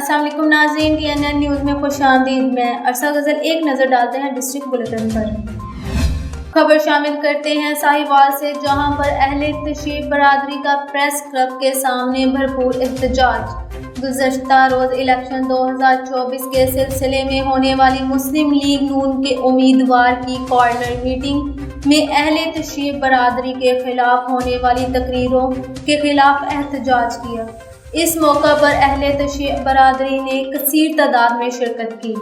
السلام علیکم ناظرین، TNN نیوز میں خوش آمدید۔ میں عرصہ غزل ایک نظر ڈالتے ہیں ڈسٹرکٹ بلیٹن پر۔ خبر شامل کرتے ہیں ساہیوال سے، جہاں پر اہل تشیع برادری کا پریس کلب کے سامنے بھرپور احتجاج۔ گزشتہ روز الیکشن 2024 کے سلسلے میں ہونے والی مسلم لیگ نون کے امیدوار کی کارنر میٹنگ میں اہل تشیع برادری کے خلاف ہونے والی تقریروں کے خلاف احتجاج کیا۔ اس موقع پر اہل تشیع برادری نے کثیر تعداد میں شرکت کی۔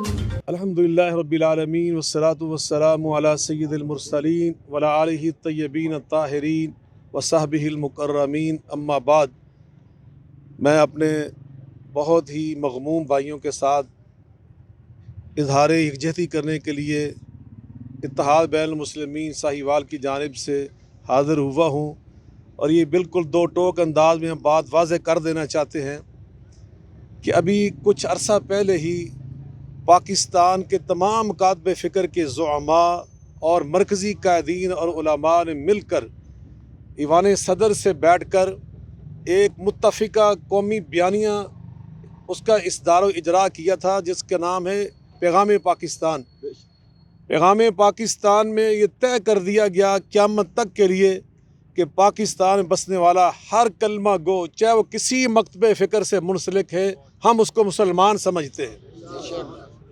الحمدللہ رب العالمین والصلاة والسلام علی سید المرسلین وعلی آلہ الطیبین الطاہرین وصحبہ المکرمین، اما بعد۔ میں اپنے بہت ہی مغموم بھائیوں کے ساتھ اظہار یکجہتی کرنے کے لیے اتحاد بین المسلمین ساہیوال کی جانب سے حاضر ہوا ہوں، اور یہ بالکل دو ٹوک انداز میں ہم بات واضح کر دینا چاہتے ہیں کہ ابھی کچھ عرصہ پہلے ہی پاکستان کے تمام مکاتب فکر کے زعماء اور مرکزی قائدین اور علماء نے مل کر ایوان صدر سے بیٹھ کر ایک متفقہ قومی بیانیہ اس کا اصدار و اجرا کیا تھا، جس کا نام ہے پیغام پاکستان۔ پیغام پاکستان میں یہ طے کر دیا گیا قیامت تک کے لیے کہ پاکستان میں بسنے والا ہر کلمہ گو، چاہے وہ کسی مکتب فکر سے منسلک ہے، ہم اس کو مسلمان سمجھتے ہیں۔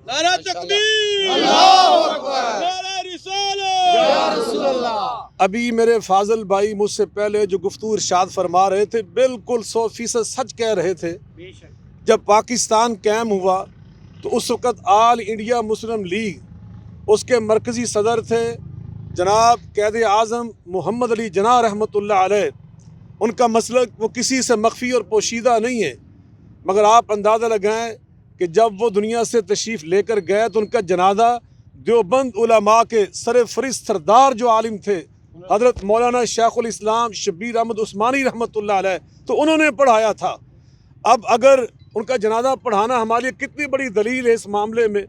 نعرہ تکبیر، اللہ اکبر، نعرہ رسالت، یا رسول اللہ۔ ابھی میرے فاضل بھائی مجھ سے پہلے جو گفتگو ارشاد فرما رہے تھے بالکل 100% سچ کہہ رہے تھے۔ جب پاکستان قائم ہوا تو اس وقت آل انڈیا مسلم لیگ اس کے مرکزی صدر تھے جناب قائد اعظم محمد علی جناح رحمۃ اللہ علیہ۔ ان کا مسلک وہ کسی سے مخفی اور پوشیدہ نہیں ہے، مگر آپ اندازہ لگائیں کہ جب وہ دنیا سے تشریف لے کر گئے تو ان کا جنازہ دیوبند علماء کے سر فہرست سردار جو عالم تھے حضرت مولانا شیخ الاسلام شبیر احمد عثمانی رحمۃ اللہ علیہ، تو انہوں نے پڑھایا تھا۔ اب اگر ان کا جنازہ پڑھانا ہمارے لیے کتنی بڑی دلیل ہے اس معاملے میں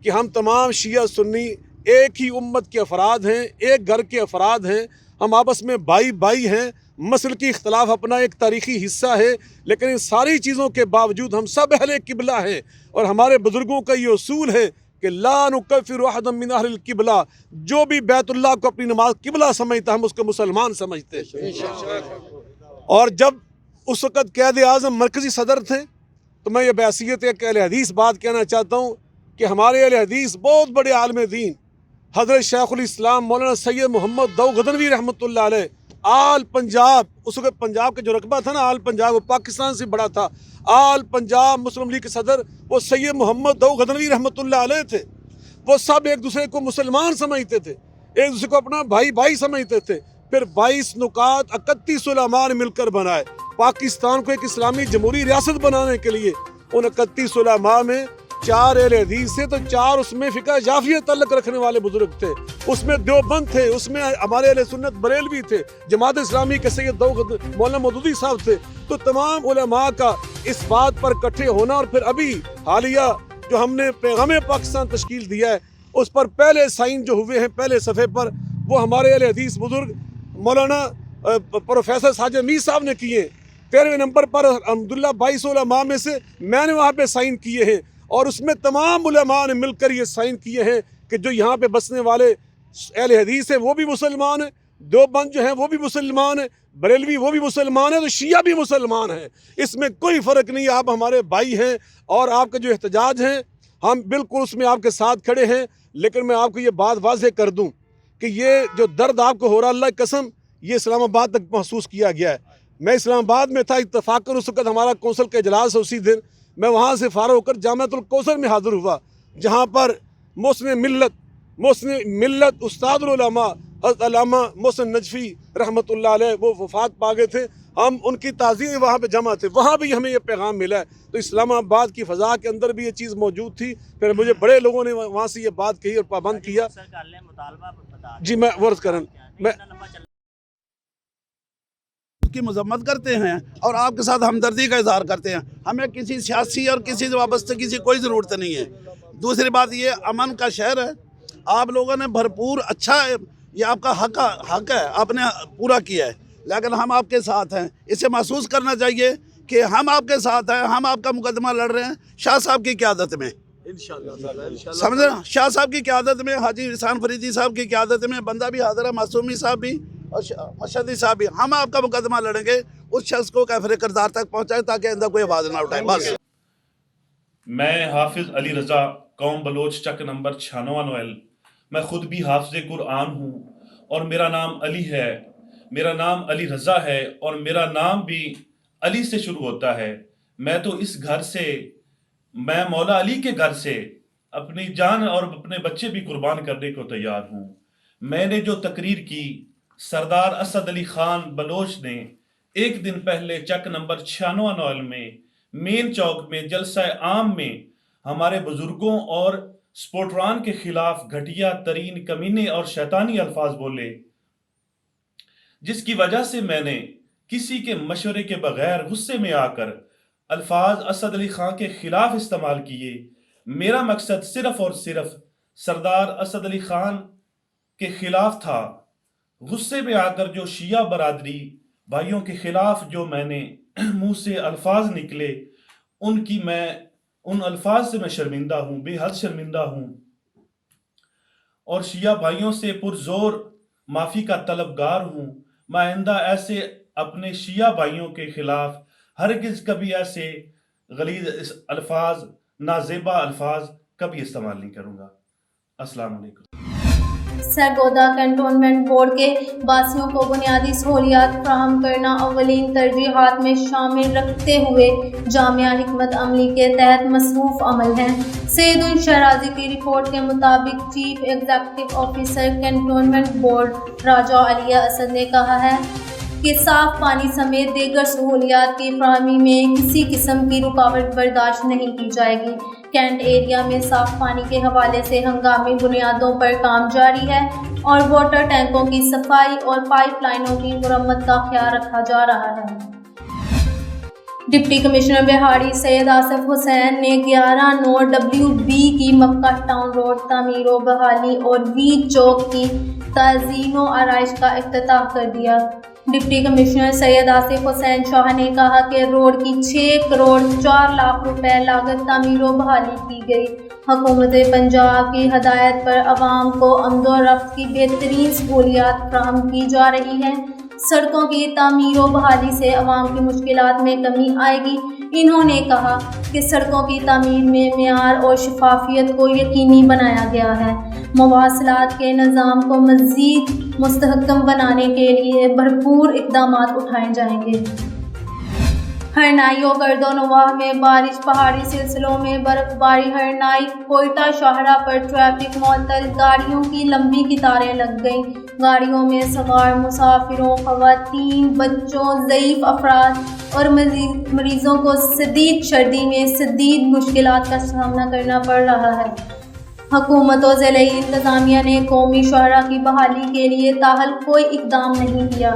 کہ ہم تمام شیعہ سنی ایک ہی امت کے افراد ہیں، ایک گھر کے افراد ہیں، ہم آپس میں بھائی بھائی ہیں۔ مسلکی اختلاف اپنا ایک تاریخی حصہ ہے، لیکن ان ساری چیزوں کے باوجود ہم سب اہل قبلہ ہیں، اور ہمارے بزرگوں کا یہ اصول ہے کہ لا نکفر احدا من اہل القبلہ، جو بھی بیت اللہ کو اپنی نماز قبلہ سمجھتا ہم اس کو مسلمان سمجھتے ہیں۔ اور جب اس وقت قائد اعظم مرکزی صدر تھے تو میں یہ بحیثیت ایک اہل حدیث بات کہنا چاہتا ہوں کہ ہمارے اہل حدیث بہت بڑے عالم دین حضرت شیخ الاسلام مولانا سید محمد غدنوی رحمۃ اللہ علیہ، آل پنجاب، اس وقت پنجاب کا جو رقبہ تھا نا آل پنجاب، وہ پاکستان سے بڑا تھا۔ آل پنجاب مسلم لیگ کے صدر وہ سید محمد غدنوی رحمۃ اللہ علیہ تھے۔ وہ سب ایک دوسرے کو مسلمان سمجھتے تھے، ایک دوسرے کو اپنا بھائی بھائی سمجھتے تھے۔ پھر 22 نکات 31 علماء نے مل کر بنائے پاکستان کو ایک اسلامی جمہوری ریاست بنانے کے لیے۔ ان 31 علماء میں 4 اہل حدیث تھے، تو 4 اس میں فقہ جعفریہ تعلق رکھنے والے بزرگ تھے، اس میں دیوبند تھے، اس میں ہمارے اہل سنت بریلوی تھے، جماعت اسلامی کے سید مولانا مودودی صاحب تھے۔ تو تمام علماء کا اس بات پر اکٹھے ہونا، اور پھر ابھی حالیہ جو ہم نے پیغام پاکستان تشکیل دیا ہے اس پر پہلے سائن جو ہوئے ہیں پہلے صفحے پر، وہ ہمارے اہل حدیث بزرگ مولانا پروفیسر ساجد میر صاحب نے کیے۔ 13ویں نمبر پر الحمدللہ 22 علماء میں سے میں نے وہاں پہ سائن کیے ہیں، اور اس میں تمام علماء نے مل کر یہ سائن کیے ہیں کہ جو یہاں پہ بسنے والے اہل حدیث ہیں وہ بھی مسلمان ہیں، دیوبند جو ہیں وہ بھی مسلمان ہیں، بریلوی وہ بھی مسلمان ہیں، تو شیعہ بھی مسلمان ہیں۔ اس میں کوئی فرق نہیں، آپ ہمارے بھائی ہیں، اور آپ کا جو احتجاج ہیں ہم بالکل اس میں آپ کے ساتھ کھڑے ہیں۔ لیکن میں آپ کو یہ بات واضح کر دوں کہ یہ جو درد آپ کو ہو رہا، اللہ کی قسم یہ اسلام آباد تک محسوس کیا گیا ہے۔ میں اسلام آباد میں تھا، اتفاقاً اس وقت ہمارا کونسل کا اجلاس ہے، اسی دن میں وہاں سے فارغ ہو کر جامعۃ الکوثر میں حاضر ہوا، جہاں پر محسن ملت استاد العلماء حضرت علامہ محسن نجفی رحمۃ اللہ علیہ وہ وفات پا گئے تھے، ہم ان کی تعزیے وہاں پہ جمع تھے، وہاں بھی ہمیں یہ پیغام ملا ہے۔ تو اسلام آباد کی فضا کے اندر بھی یہ چیز موجود تھی، پھر مجھے بڑے لوگوں نے وہاں سے یہ بات کہی اور پابند کیا۔ جی میں ورد کریں، میں کی مذمت کرتے ہیں اور آپ کے ساتھ ہمدردی کا اظہار کرتے ہیں۔ ہمیں کسی سیاسی اور کسی وابستگی سے کوئی ضرورت نہیں ہے۔ دوسری بات یہ امن کا شہر ہے، آپ لوگوں نے بھرپور اچھا، یہ آپ کا حق ہے، آپ نے پورا کیا ہے، لیکن ہم آپ کے ساتھ ہیں۔ اسے محسوس کرنا چاہیے کہ کہ ہم آپ کے ساتھ ہیں, ہم آپ کا مقدمہ لڑ رہے ہیں شاہ صاحب کی قیادت میں, سمجھے نا, شاہ صاحب کی قیادت میں, حاجی احسان فریدی صاحب کی قیادت میں, بندہ بھی حاضر ہے, معصومی صاحب بھی اور مشہدی صاحب بھی. ہم آپ کا مقدمہ لڑیں گے, اس شخص کو کیفر کردار تک پہنچائے تاکہ اندر کوئی آواز نہ اٹھائے. بس. میں حافظ علی رضا, قوم بلوچ, چک نمبر 96 میں خود بھی حافظ قرآن ہوں اور میرا نام علی ہے, میرا نام علی رضا ہے اور میرا نام بھی علی سے شروع ہوتا ہے. میں تو اس گھر سے, میں مولا علی کے گھر سے اپنی جان اور اپنے بچے بھی قربان کرنے کو تیار ہوں. میں نے جو تقریر کی, سردار اسد علی خان بلوچ نے ایک دن پہلے چک نمبر 96 میں مین چوک میں جلسہ عام میں ہمارے بزرگوں اور سپورٹران کے خلاف گھٹیا ترین کمینے اور شیطانی الفاظ بولے, جس کی وجہ سے میں نے کسی کے مشورے کے بغیر غصے میں آ کر الفاظ اسد علی خان کے خلاف استعمال کیے. میرا مقصد صرف اور صرف سردار اسد علی خان کے خلاف تھا. غصے میں آ کر جو شیعہ برادری بھائیوں کے خلاف جو میں نے منہ سے الفاظ نکلے, ان الفاظ سے میں شرمندہ ہوں, بے حد شرمندہ ہوں, اور شیعہ بھائیوں سے پرزور معافی کا طلبگار ہوں. میں آئندہ ایسے اپنے شیعہ بھائیوں کے خلاف ہرگز کبھی ایسے غلیظ الفاظ, نازیبا الفاظ کبھی استعمال نہیں کروں گا. السلام علیکم. سرگودا کنٹونمنٹ بورڈ کے باسیوں کو بنیادی سہولیات فراہم کرنا اولین ترجیحات میں شامل رکھتے ہوئے جامعہ حکمت عملی کے تحت مصروف عمل ہیں. سید شہرازی کی رپورٹ کے مطابق chief executive officer cantonment board Raja Aliya Asad نے کہا ہے کہ صاف پانی سمیت دیگر سہولیات کی فراہمی میں کسی قسم کی رکاوٹ برداشت نہیں کی جائے گی. کینٹ ایریا میں صاف پانی کے حوالے سے ہنگامی بنیادوں پر کام جاری ہے اور واٹر ٹینکوں کی صفائی اور پائپ لائنوں کی مرمت کا خیال رکھا جا رہا ہے. ڈپٹی کمشنر بہاڑی سید آصف حسین نے 11/9 WB کی مکہ ٹاؤن روڈ تعمیر و بحالی اور وید چوک کی تزئین و آرائش کا افتتاح کر دیا. ڈپٹی کمشنر سید آصف حسین شاہ نے کہا کہ روڈ کی 6 کروڑ 4 لاکھ روپے لاگت تعمیر و بحالی کی گئی. حکومت پنجاب کی ہدایت پر عوام کو آمد و رفت کی بہترین سہولیات فراہم کی جا رہی ہیں. سڑکوں کی تعمیر و بحالی سے عوام کی مشکلات میں کمی آئے گی. انہوں نے کہا کہ سڑکوں کی تعمیر میں معیار اور شفافیت کو یقینی بنایا گیا ہے. مواصلات کے نظام کو مزید مستحکم بنانے کے لیے بھرپور اقدامات اٹھائے جائیں گے. ہرنائی و گرد و نواح میں بارش, پہاڑی سلسلوں میں برف باری. ہرنائی کوئٹہ شاہراہ پر ٹریفک معطل, گاڑیوں کی لمبی قطاریں لگ گئیں. گاڑیوں میں سوار مسافروں, خواتین, بچوں, ضعیف افراد اور مریضوں کو شدید سردی میں شدید مشکلات کا سامنا کرنا پڑ رہا ہے. حکومت و ضلعی انتظامیہ نے قومی شاہراہ کی بحالی کے لیے تاحال کوئی اقدام نہیں کیا.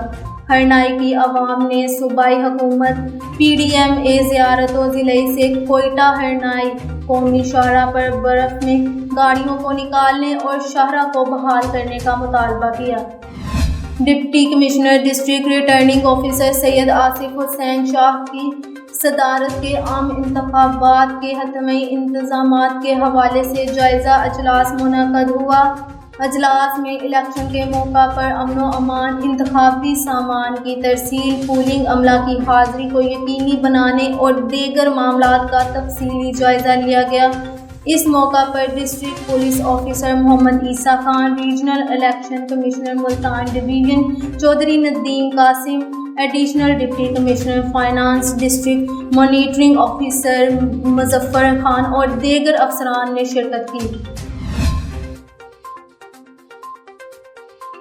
ہرنائی کی عوام نے صوبائی حکومت, PDMA زیارت و ضلعی سے کوئٹہ ہرنائی قومی شاہراہ پر برف میں گاڑیوں کو نکالنے اور شاہراہ کو بحال کرنے کا مطالبہ کیا. Deputy commissioner district returning officer Syed Asif Hussain Shah کی صدارت کے عام انتخابات کے حتمی انتظامات کے حوالے سے جائزہ اجلاس منعقد ہوا. اجلاس میں الیکشن کے موقع پر امن و امان, انتخابی سامان کی ترسیل, پولنگ عملہ کی حاضری کو یقینی بنانے اور دیگر معاملات کا تفصیلی جائزہ لیا گیا. اس موقع پر district police officer Muhammad Isa Khan, regional election commissioner Multan division Chaudhry Nadeem Qasim, additional deputy commissioner finance, district monitoring officer Muzaffar Khan اور دیگر افسران نے شرکت کی.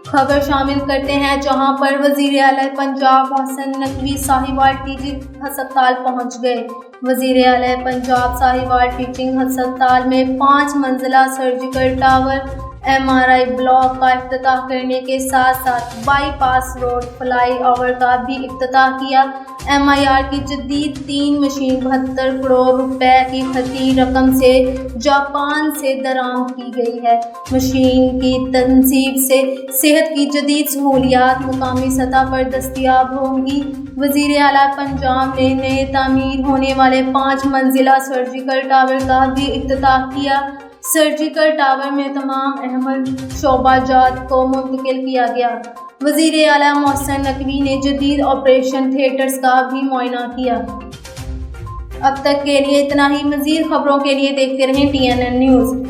خبر شامل کرتے ہیں جہاں پر وزیر اعلیٰ پنجاب حسن نقوی ساہیوال ٹیچنگ ہسپتال پہنچ گئے. وزیر اعلیٰ پنجاب ساہیوال ٹیچنگ ہسپتال میں 5 منزلہ سرجیکل ٹاور, MRI بلاک کا افتتاح کرنے کے ساتھ ساتھ by pass road fly over کا بھی افتتاح کیا۔ MIR کی جدید 3 مشین 72 کروڑ روپے کی خطی رقم سے جاپان سے درآمد کی گئی ہے۔ مشین کی تنصیب سے صحت کی جدید سہولیات مقامی سطح پر دستیاب ہوں گی۔ وزیر اعلیٰ پنجاب نے نئے تعمیر ہونے والے 5 منزلہ سرجیکل ٹاور کا بھی افتتاح کیا۔ سرجیکل ٹاور میں تمام اہم شعبہ جات کو منتقل کیا گیا۔ وزیر اعلیٰ محسن نقوی نے جدید آپریشن تھیٹرز کا بھی معائنہ کیا۔ اب تک کے لیے اتنا ہی۔ مزید خبروں کے لیے دیکھتے رہیں TNN نیوز۔